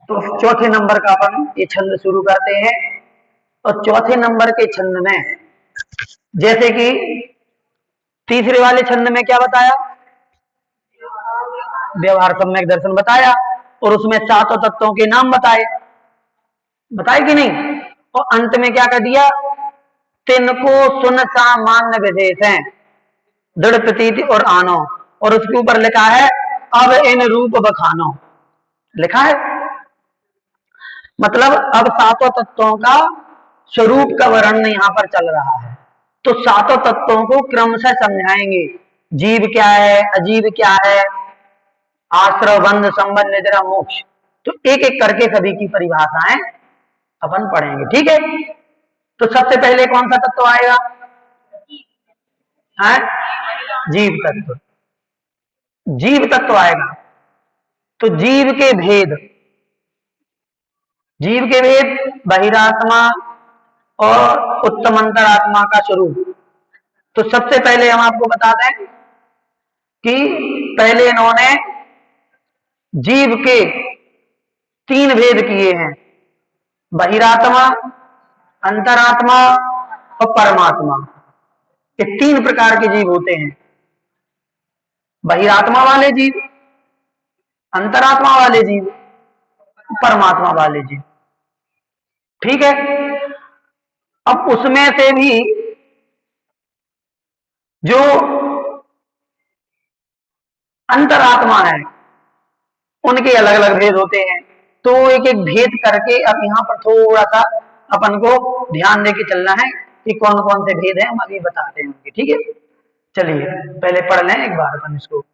तो चौथे नंबर का अपन ये छंद शुरू करते हैं। और चौथे नंबर के छंद में जैसे कि तीसरे वाले छंद में क्या बताया, व्यवहार सम्यक दर्शन बताया, और उसमें सातों तत्वों के नाम बताए, बताए कि नहीं। और अंत में क्या कर दिया, तिनको सुन सामान्य विशेष है, दृढ़ प्रतीति और आनो, और उसके ऊपर लिखा है अब इन रूप बखानो, लिखा है। मतलब अब सातों तत्वों का स्वरूप का वर्णन यहाँ पर चल रहा है। तो सातों तत्वों को क्रमशः समझाएंगे, जीव क्या है, अजीव क्या है, आश्रय बंध संबंध निद्रा मोक्ष। तो एक एक करके सभी की परिभाषाएं अपन पढ़ेंगे, ठीक है। तो सबसे पहले कौन सा तत्व आएगा, है जीव तत्व, जीव तत्व आएगा। तो जीव के भेद, जीव के भेद बहिरात्मा और उत्तम अंतरात्मा का स्वरूप। तो सबसे पहले हम आपको बता दें कि पहले इन्होंने जीव के तीन भेद किए हैं, बहिरात्मा, अंतरात्मा और परमात्मा। ये तीन प्रकार के जीव होते हैं, बहिरात्मा वाले जीव, अंतरात्मा वाले जीव, परमात्मा वाले जीव, ठीक है। अब उसमें से भी जो अंतरात्मा है उनके अलग अलग भेद होते हैं। तो एक एक भेद करके अब यहाँ पर थोड़ा सा अपन को ध्यान देके चलना है कि कौन कौन से भेद हैं, हम अभी बताते हैं उनके, ठीक है। चलिए पहले पढ़ लें एक बार अपन इसको।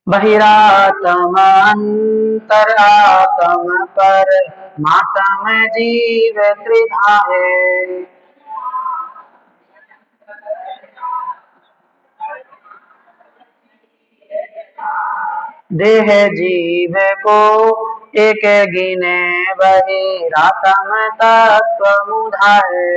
बहिरात्म अंतरात्म पर मातम जीव त्रिधा है, देह जीव को एक गिने बहिरात्म तत्व मुधा है,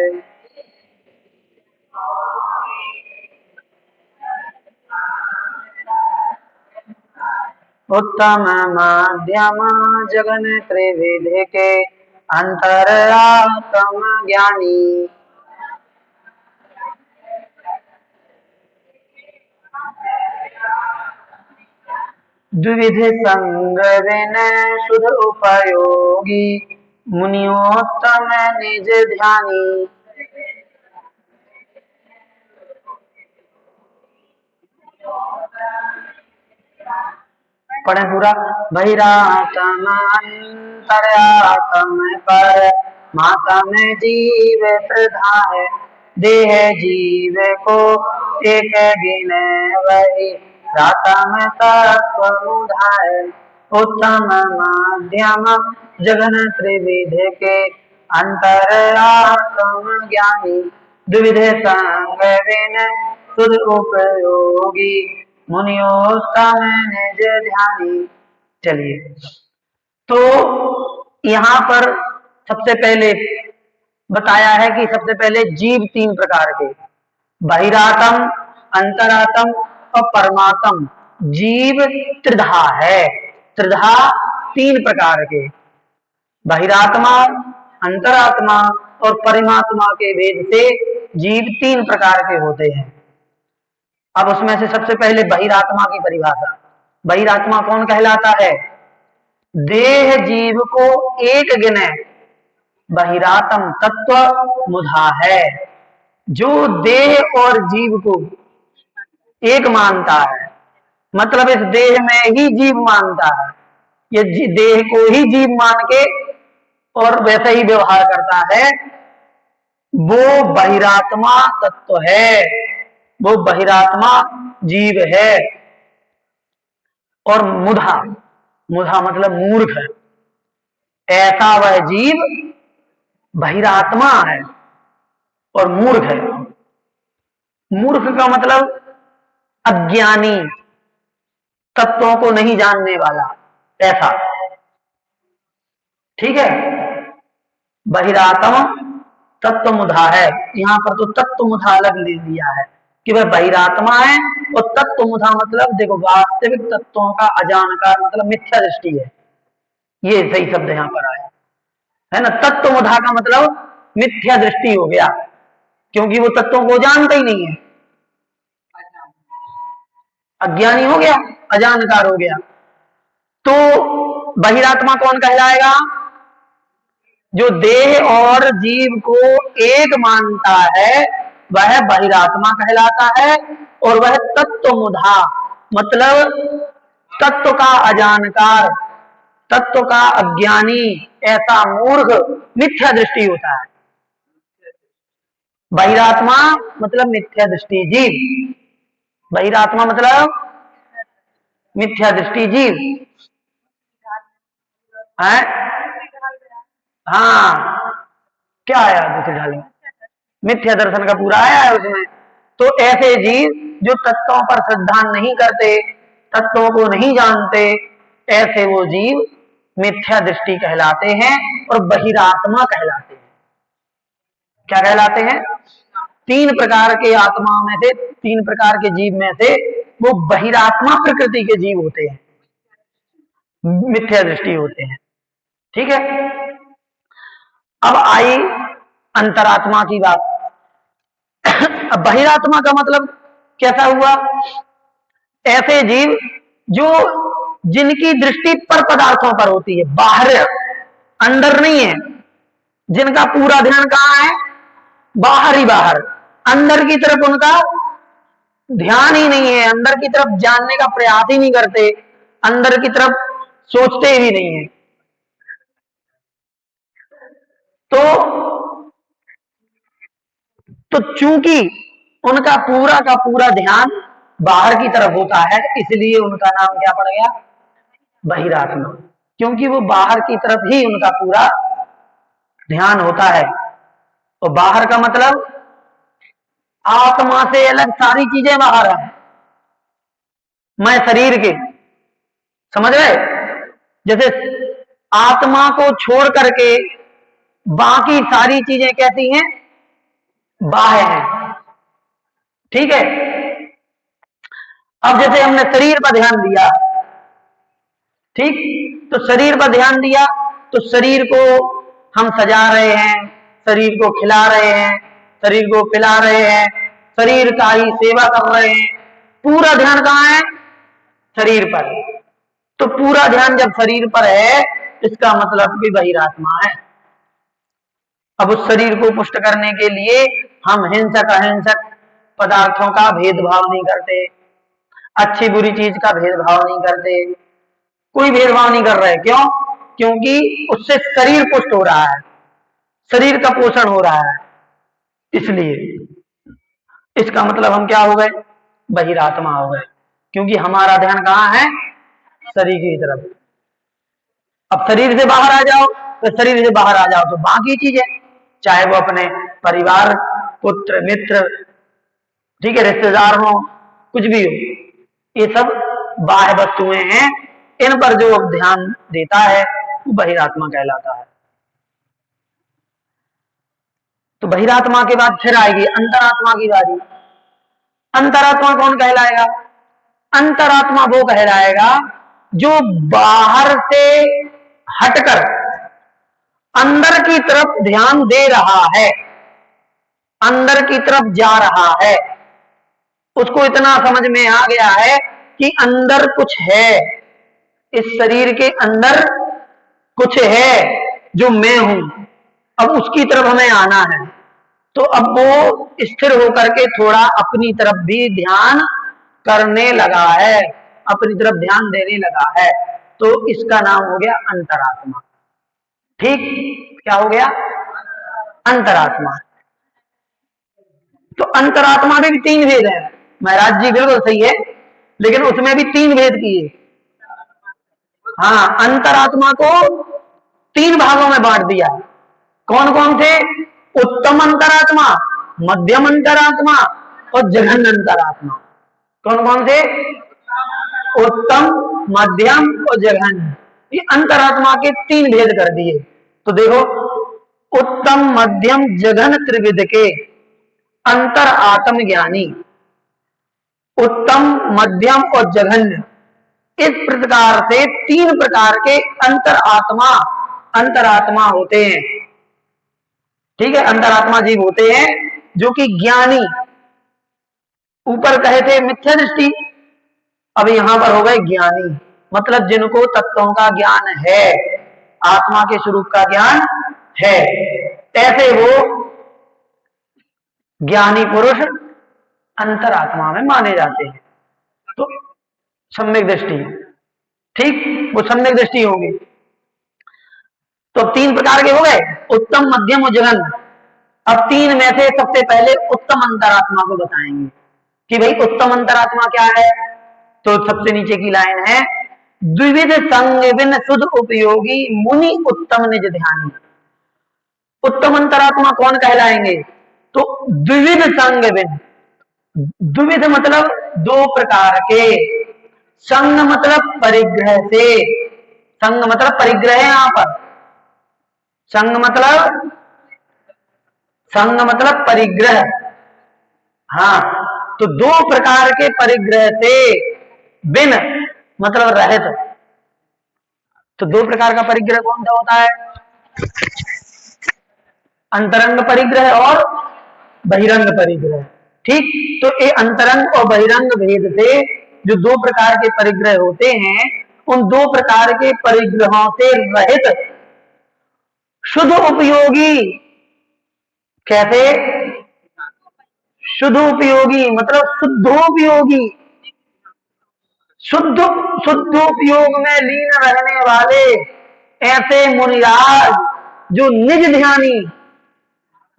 उत्तम माध्यम जगन त्रिविध के अंतरात्म ज्ञानी, द्विविध संग विन शुद्ध उपयोगी मुनियोत्तम निज ध्यानी, पढ़े पूरा। बहिरात्म अंतरात्म पर मातम जीव प्रधा है, देह जीव को एक गिन वही रातम तत्व मुधाय, उत्तम माध्यम जगन त्रिविध के अंतरात्म ज्ञानी, द्विविध संग विन शुद्ध उपयोगी मुनियोत्तम निज ध्यानी। चलिए, तो यहाँ पर सबसे पहले बताया है कि सबसे पहले जीव तीन प्रकार के, बहिरातम, अंतरातम और परमात्म, जीव त्रिधा है। त्रिधा तीन प्रकार के, बहिरात्मा, अंतरात्मा और परमात्मा के भेद से जीव तीन प्रकार के होते हैं। अब उसमें से सबसे पहले बहिरात्मा की परिभाषा। बहिरात्मा कौन कहलाता है, देह जीव को एक गिने बहिरातम तत्व मुधा है, जो देह और जीव को एक मानता है, मतलब इस देह में ही जीव मानता है, ये देह को ही जीव मान के और वैसे ही व्यवहार करता है, वो बहिरात्मा तत्व है, वो बहिरात्मा जीव है। और मुधा, मुधा मतलब मूर्ख है, ऐसा वह जीव बहिरात्मा है और मूर्ख है। मूर्ख का मतलब अज्ञानी, तत्वों को नहीं जानने वाला, ऐसा, ठीक है। बहिरात्मा तत्व मुधा है, यहाँ पर तो तत्व मुधा अलग ले लिया है कि वह बहिरात्मा है, और तत्व मुधा मतलब देखो वास्तविक तत्वों का अजानकार मतलब मिथ्या दृष्टि है, ये सही शब्द यहाँ पर आया है ना। तत्वमुधा का मतलब मिथ्या दृष्टि हो गया, क्योंकि वो तत्वों को जानता ही नहीं है, अज्ञानी हो गया, अजानकार हो गया। तो बहिरात्मा कौन कहलाएगा? जो देह और जीव को एक मानता है वह बहिरात्मा कहलाता है। और वह तत्वमुधा मतलब तत्व का अजानकार, तत्व का अज्ञानी, ऐसा मूर्ख मिथ्या दृष्टि होता है। बहिरात्मा मतलब मिथ्या दृष्टि जीव, बहिरात्मा मतलब मिथ्या दृष्टि जीव है। हाँ, क्या आया दूसरी ढाल में? मिथ्या दर्शन का पूरा आया है उसमें। तो ऐसे जीव जो तत्वों पर श्रद्धा नहीं करते, तत्वों को नहीं जानते, ऐसे वो जीव मिथ्या दृष्टि कहलाते हैं और बहिरात्मा कहलाते हैं। क्या कहलाते हैं? तीन प्रकार के आत्मा में से, तीन प्रकार के जीव में से वो बहिरात्मा प्रकृति के जीव होते हैं, मिथ्या दृष्टि होते हैं। ठीक है, अब आई अंतरात्मा की बात। अब बहिरात्मा का मतलब कैसा हुआ? ऐसे जीव जो जिनकी दृष्टि पर पदार्थों पर होती है, बाहर अंदर नहीं है, जिनका पूरा ध्यान कहाँ है? बाहर ही बाहर, अंदर की तरफ उनका ध्यान ही नहीं है, अंदर की तरफ जानने का प्रयास ही नहीं करते, अंदर की तरफ सोचते भी नहीं है। तो चूंकि उनका पूरा का पूरा ध्यान बाहर की तरफ होता है, इसलिए उनका नाम क्या पड़ गया? बहिरात्मा। क्योंकि वो बाहर की तरफ ही उनका पूरा ध्यान होता है। तो बाहर का मतलब आत्मा से अलग सारी चीजें बाहर है, मैं शरीर के, समझ रहे? जैसे आत्मा को छोड़ करके बाकी सारी चीजें कैसी हैं? बाह्य हैं। ठीक है, अब जैसे हमने शरीर पर ध्यान दिया, ठीक, तो शरीर पर ध्यान दिया तो शरीर को हम सजा रहे हैं, शरीर को खिला रहे हैं, शरीर को पिला रहे हैं, शरीर का ही सेवा कर रहे हैं, पूरा ध्यान कहाँ है? शरीर पर। तो पूरा ध्यान जब शरीर पर है, इसका मतलब भी बहिरात्मा है। अब उस शरीर को पुष्ट करने के लिए हम हिंसक अहिंसक पदार्थों का भेदभाव नहीं करते, अच्छी बुरी चीज का भेदभाव नहीं करते, कोई भेदभाव नहीं कर रहे। क्यों? क्योंकि उससे शरीर पुष्ट हो रहा है, शरीर का पोषण हो रहा है, इसलिए। इसका मतलब हम क्या हो गए? बहिरात्मा हो गए, क्योंकि हमारा ध्यान कहाँ है? शरीर की तरफ। अब शरीर से बाहर आ जाओ, तो शरीर से बाहर आ जाओ तो बाकी चीजें, चाहे वो अपने परिवार, पुत्र, मित्र, ठीक है, रिश्तेदार हो, कुछ भी हो, ये सब बाह्य वस्तुएं हैं। इन पर जो ध्यान देता है वो बहिरात्मा कहलाता है। तो बहिरात्मा के बाद फिर आएगी अंतरात्मा की बारी। अंतरात्मा कौन कहलाएगा? अंतरात्मा वो कहलाएगा जो बाहर से हटकर अंदर की तरफ ध्यान दे रहा है, अंदर की तरफ जा रहा है, उसको इतना समझ में आ गया है कि अंदर कुछ है, इस शरीर के अंदर कुछ है जो मैं हूं, अब उसकी तरफ हमें आना है। तो अब वो स्थिर होकर के थोड़ा अपनी तरफ भी ध्यान करने लगा है, अपनी तरफ ध्यान देने लगा है, तो इसका नाम हो गया अंतरात्मा। ठीक, क्या हो गया? अंतरात्मा। तो अंतरात्मा में भी तीन भेद है, महाराज जी बिल्कुल सही है, लेकिन उसमें भी तीन भेद किए। हाँ, अंतरात्मा को तीन भागों में बांट दिया। कौन कौन से? उत्तम अंतरात्मा, मध्यम अंतरात्मा और जघन्य अंतरात्मा। कौन कौन से? उत्तम, मध्यम और जघन्य। ये अंतरात्मा के तीन भेद कर दिए। तो देखो, उत्तम, मध्यम, जघन्य त्रिविध के अंतर आत्म ज्ञानी, उत्तम, मध्यम और जघन्य, इस प्रकार से तीन प्रकार के अंतरात्मा होते हैं। ठीक है, अंतरात्मा जीव होते हैं जो कि ज्ञानी, ऊपर कहे थे मिथ्या दृष्टि, अब यहां पर हो गए ज्ञानी, मतलब जिनको तत्वों का ज्ञान है, आत्मा के स्वरूप का ज्ञान है, ऐसे वो ज्ञानी पुरुष अंतरात्मा में माने जाते हैं। तो सम्यक दृष्टि, ठीक, वो सम्यक दृष्टि होगी। तो तीन प्रकार के हो गए, उत्तम, मध्यम और जघन। अब तीन में से सबसे पहले उत्तम अंतरात्मा को बताएंगे कि भाई उत्तम अंतरात्मा क्या है। तो सबसे नीचे की लाइन है, द्विविध संग बिन शुद्ध उपयोगी मुनि उत्तम निज ध्यानी। उत्तम अंतरात्मा कौन कहलाएंगे? तो द्विविध संग बिन, द्विविध मतलब दो प्रकार के, संग मतलब परिग्रह से, संग मतलब परिग्रह है यहां पर, संग मतलब, संग मतलब परिग्रह, हाँ, तो दो प्रकार के परिग्रह से, बिन मतलब रहित। तो दो प्रकार का परिग्रह कौन सा होता है? अंतरंग परिग्रह और बहिरंग परिग्रह। ठीक, तो ये अंतरंग और बहिरंग भेद से जो दो प्रकार के परिग्रह होते हैं, उन दो प्रकार के परिग्रहों से रहित शुद्ध उपयोगी, कैसे? शुद्ध उपयोगी मतलब शुद्धोपयोगी, शुद्ध शुद्धोपयोग में लीन रहने वाले ऐसे मुनिराज जो निज ध्यानी,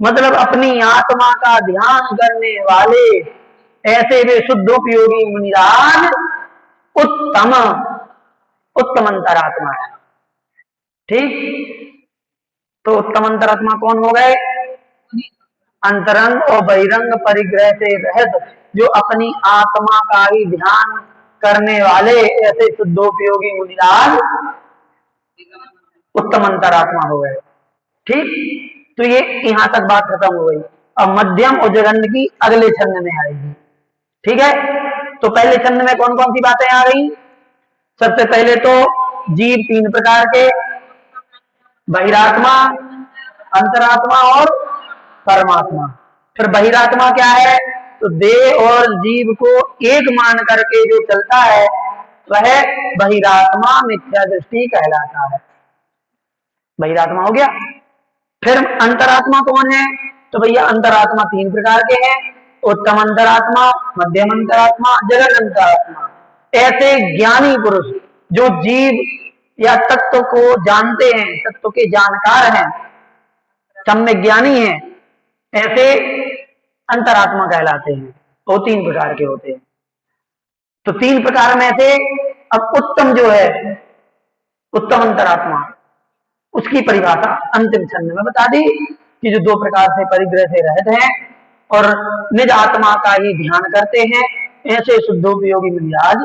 मतलब अपनी आत्मा का ध्यान करने वाले, ऐसे वे शुद्धोपयोगी मुनिराज उत्तम, उत्तम अंतरात्मा है। ठीक, तो उत्तम अंतरात्मा कौन हो गए? अंतरंग और बहिरंग परिग्रह से रहित जो अपनी आत्मा का ही ध्यान करने वाले ऐसे शुद्धोपयोगी मुनिराज उत्तम अंतरात्मा हो गए। ठीक, तो ये यहां तक बात खत्म हो गई। अब मध्यम और जघन्य की अगले छंद में आएगी। ठीक है, तो पहले छंद में कौन कौन सी बातें आ गई? सबसे पहले तो जीव तीन प्रकार के, बहिरात्मा, अंतरात्मा और परमात्मा। फिर बहिरात्मा क्या है? तो देह और जीव को एक मान करके जो चलता है वह बहिरात्मा मिथ्या दृष्टि कहलाता है। बहिरात्मा हो गया। फिर अंतरात्मा कौन है? तो भैया अंतरात्मा तीन प्रकार के हैं, उत्तम अंतरात्मा, मध्यम अंतरात्मा, जगन अंतरात्मा। ऐसे ज्ञानी पुरुष जो जीव या तत्व को जानते हैं, तत्व के जानकार हैं, सम्यक ज्ञानी हैं, ऐसे अंतरात्मा कहलाते हैं। वो तीन प्रकार के होते हैं। तो तीन प्रकार में से अब उत्तम जो है, उत्तम अंतरात्मा, उसकी परिभाषा अंतिम छंद में बता दी कि जो दो प्रकार से परिग्रह से रहित हैं और निज आत्मा का ही ध्यान करते हैं, ऐसे शुद्धोपयोगी मिजाज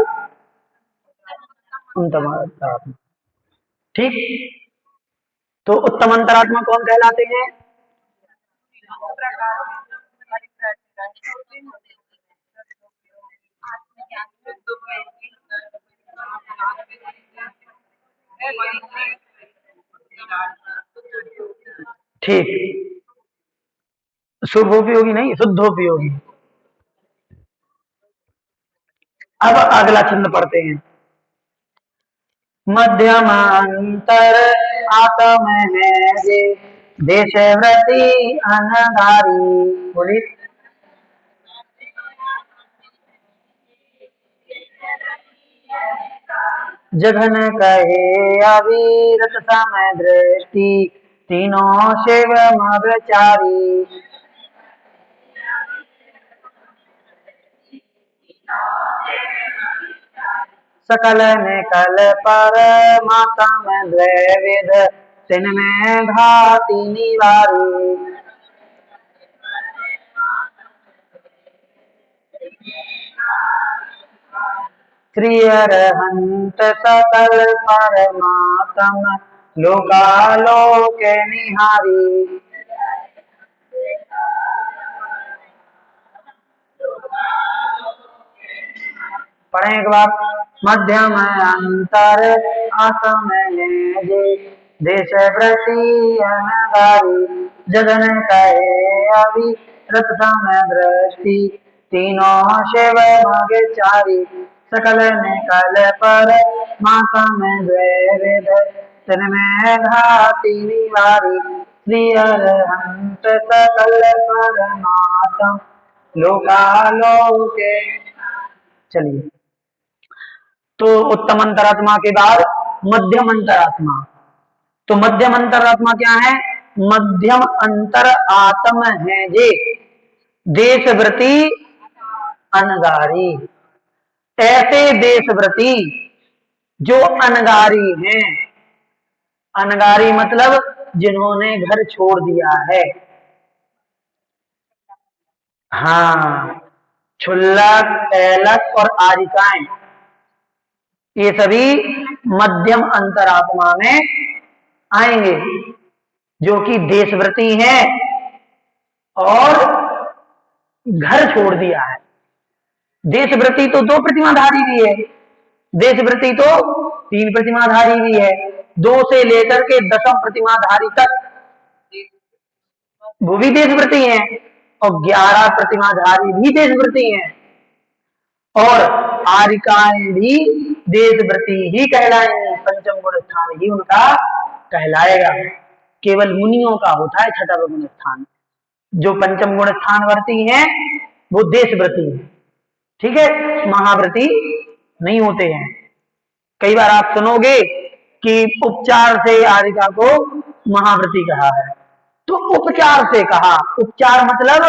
उत्तम अंतरात्मा। ठीक, तो उत्तम अंतरात्मा कौन कहलाते हैं? ठीक, शुभोपयोगी नहीं, शुद्धोपयोगी। अब अगला छंद पढ़ते हैं। मध्यमांतर आत्म है जे देश व्रति अनधारी। बोली, जघन कहे अविरत समय दृष्टि तीनों शिव मचारी। सकल निकल पर मातम द्वैविध तिन में घाति निवारी। क्रियरहंत सकल परमात्म लोकालोक निहारी। पढ़े एक बार। मध्यम अंतर आसम जे, देश व्रती अनगारी, जगन कहे अभी रत सम दृष्टि, तीनों शिव मग चारी, सकल निकल पर मातम द्वैविध, तिनमें घाति निवारी, श्री अरहंत सकल परमात्म लोकालोके। चलिए, तो उत्तम अंतरात्मा के बाद मध्यम अंतरात्मा। तो मध्यम अंतरात्मा क्या है? मध्यम अंतर आत्म है जे, देशव्रती अनगारी। ऐसे देशव्रती जो अनगारी हैं, अनगारी मतलब जिन्होंने घर छोड़ दिया है। हाँ, क्षुल्लक, ऐलक और आरिकाएं, ये सभी मध्यम अंतरात्मा में आएंगे, जो कि देशव्रती हैं और घर छोड़ दिया है। देशव्रती तो दो प्रतिमाधारी भी है, देशव्रती तो तीन प्रतिमाधारी भी है, 2 से लेकर के 10वीं प्रतिमाधारी तक वो भी देशव्रती हैं, और 11 प्रतिमाधारी भी देशव्रती हैं, और आरिकाएं भी देशव्रती ही कहलाएंगी। पंचम गुण स्थान ही उनका कहलाएगा। केवल मुनियों का होता है छठा गुण स्थान। जो पंचम गुण स्थान वर्ती हैं वो देशव्रती है, ठीक है, महाव्रती नहीं होते हैं। कई बार आप सुनोगे कि उपचार से आरिका को महाव्रती कहा है। तो उपचार से कहा, उपचार मतलब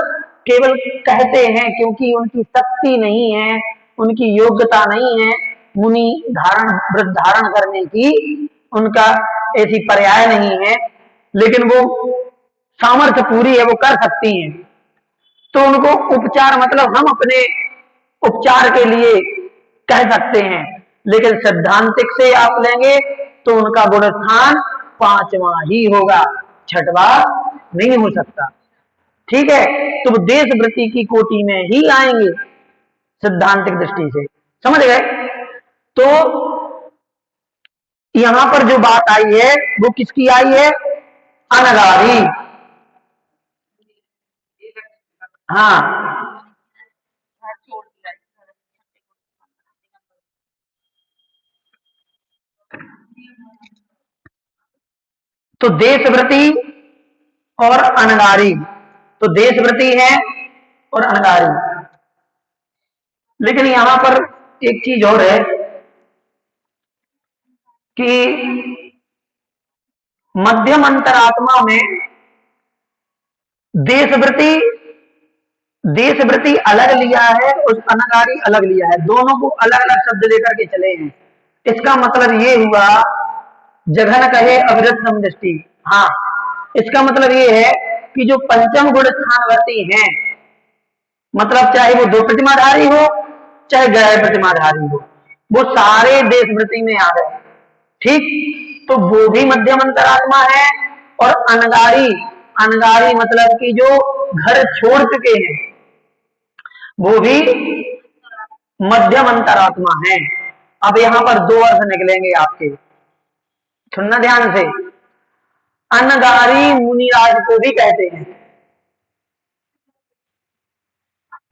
केवल कहते हैं, क्योंकि उनकी शक्ति नहीं है, उनकी योग्यता नहीं है मुनि धारण व्रत धारण करने की, उनका ऐसी पर्याय नहीं है, लेकिन वो सामर्थ्य पूरी है, वो कर सकती हैं, तो उनको उपचार मतलब हम अपने उपचार के लिए कह सकते हैं। लेकिन सैद्धांतिक से आप लेंगे तो उनका गुण स्थान 5वां ही होगा, 6वां नहीं हो सकता, ठीक है। तो वो देशव्रती की कोटि में ही आएंगे सिद्धांतिक दृष्टि से, समझ गए। तो यहां पर जो बात आई है वो किसकी आई है? अनगारी। हाँ, तो देशव्रती और अनगारी, तो देशव्रती है और अनगारी। लेकिन यहां पर एक चीज और है कि मध्यम अंतरात्मा में देशव्रती देशव्रती अलग लिया है और अनगारी अलग लिया है, दोनों को अलग अलग शब्द लेकर के चले हैं। इसका मतलब ये हुआ, जघन कहे अविरत समदृष्टि। हाँ, इसका मतलब ये है कि जो पंचम गुण स्थानवर्ती हैं, मतलब चाहे वो 2 प्रतिमाधारी हो चाहे गैर प्रतिमाधारी हो, वो सारे देशव्रती में आ गए, ठीक। तो वो भी मध्यम अंतरात्मा है, और अनगारी, अनगारी मतलब कि जो घर छोड़ चुके हैं, वो भी मध्यम अंतरात्मा है। अब यहां पर 2 अर्थ निकलेंगे आपके, सुनना ध्यान से। अनगारी मुनिराज को भी कहते हैं,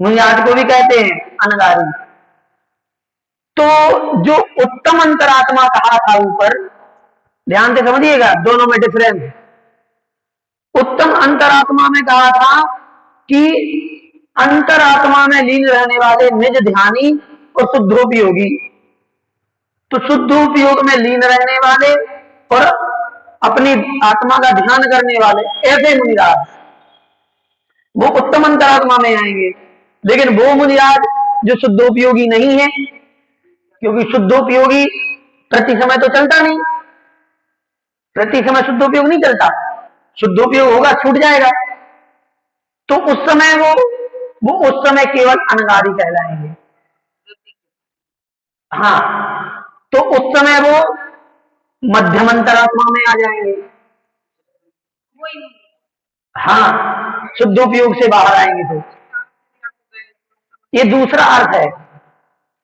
मुनिराज को भी कहते हैं अनगारी। तो जो उत्तम अंतरात्मा कहा था ऊपर, ध्यान से समझिएगा दोनों में डिफरेंस। उत्तम अंतरात्मा में कहा था कि अंतरात्मा में लीन रहने वाले निज ध्यानी और शुद्धोपयोगी, तो शुद्धोपयोग में लीन रहने वाले और अपनी आत्मा का ध्यान करने वाले, ऐसे मुनिराज वो उत्तम अंतरात्मा में आएंगे। लेकिन वो मुनिराज जो शुद्धोपयोगी नहीं है, क्योंकि शुद्धोपयोगी प्रति समय तो चलता नहीं, प्रति समय शुद्धोपयोग नहीं चलता, शुद्धोपयोग होगा छूट जाएगा, तो उस समय वो उस समय केवल अनगारी कहलाएंगे। हाँ, तो उस समय वो मध्यम अंतरात्मा में आ जाएंगे। हाँ, शुद्धोपयोग से बाहर आएंगे तो ये दूसरा अर्थ है।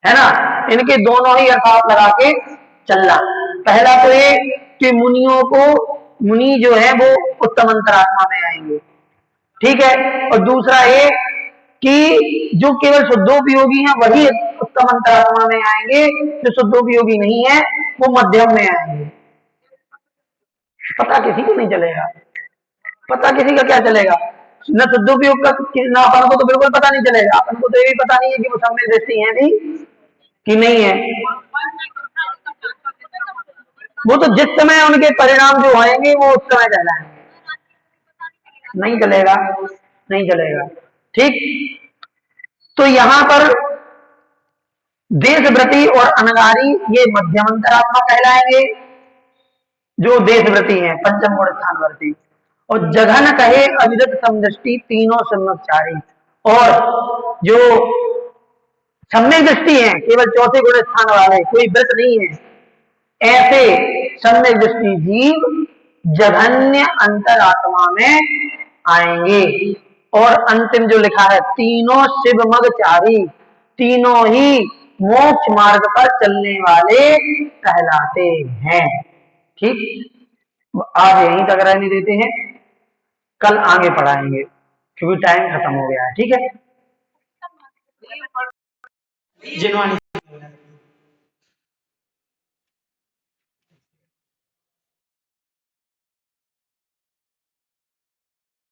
है ना। इनके दोनों ही अर्थात लगा के चलना। पहला तो ये कि मुनियों को, मुनि जो है वो उत्तम अंतरात्मा में आएंगे, ठीक है। और दूसरा ये कि जो केवल शुद्धोपयोगी हैं वही उत्तम अंतरात्मा में आएंगे, जो शुद्धोपयोगी नहीं है वो मध्यम में आएंगे। पता किसी को नहीं चलेगा, पता किसी का क्या चलेगा, न शुद्धोपयोग का न अपन को तो बिल्कुल पता नहीं चलेगा। अपन को तो ये भी पता नहीं है कि वो सम्यक दृष्टि है भी कि नहीं है। वो तो जिस समय उनके परिणाम जो आएंगे वो उस समय कहलाएंगे, नहीं चलेगा, नहीं चलेगा, ठीक। तो यहां पर देशव्रती और अनगारी ये मध्यम अंतरात्मा कहलाएंगे, जो देशव्रती हैं पंचम गुण स्थानवर्ती। और जघन कहे अविरत समदृष्टि तीनों सम्यकचारी, और जो सम्यक दृष्टि है केवल चौथे गुण स्थान वाले, कोई व्रत नहीं है, ऐसे सम्यक दृष्टि जीव जघन्य अंतरात्मा में आएंगे। और अंतिम जो लिखा है तीनों शिव मगचारी, तीनों ही मोक्ष मार्ग पर चलने वाले कहलाते हैं, ठीक। आज यहीं तक रहने देते हैं, कल आगे पढ़ाएंगे क्योंकि टाइम खत्म हो गया है, ठीक है। जिन्होंने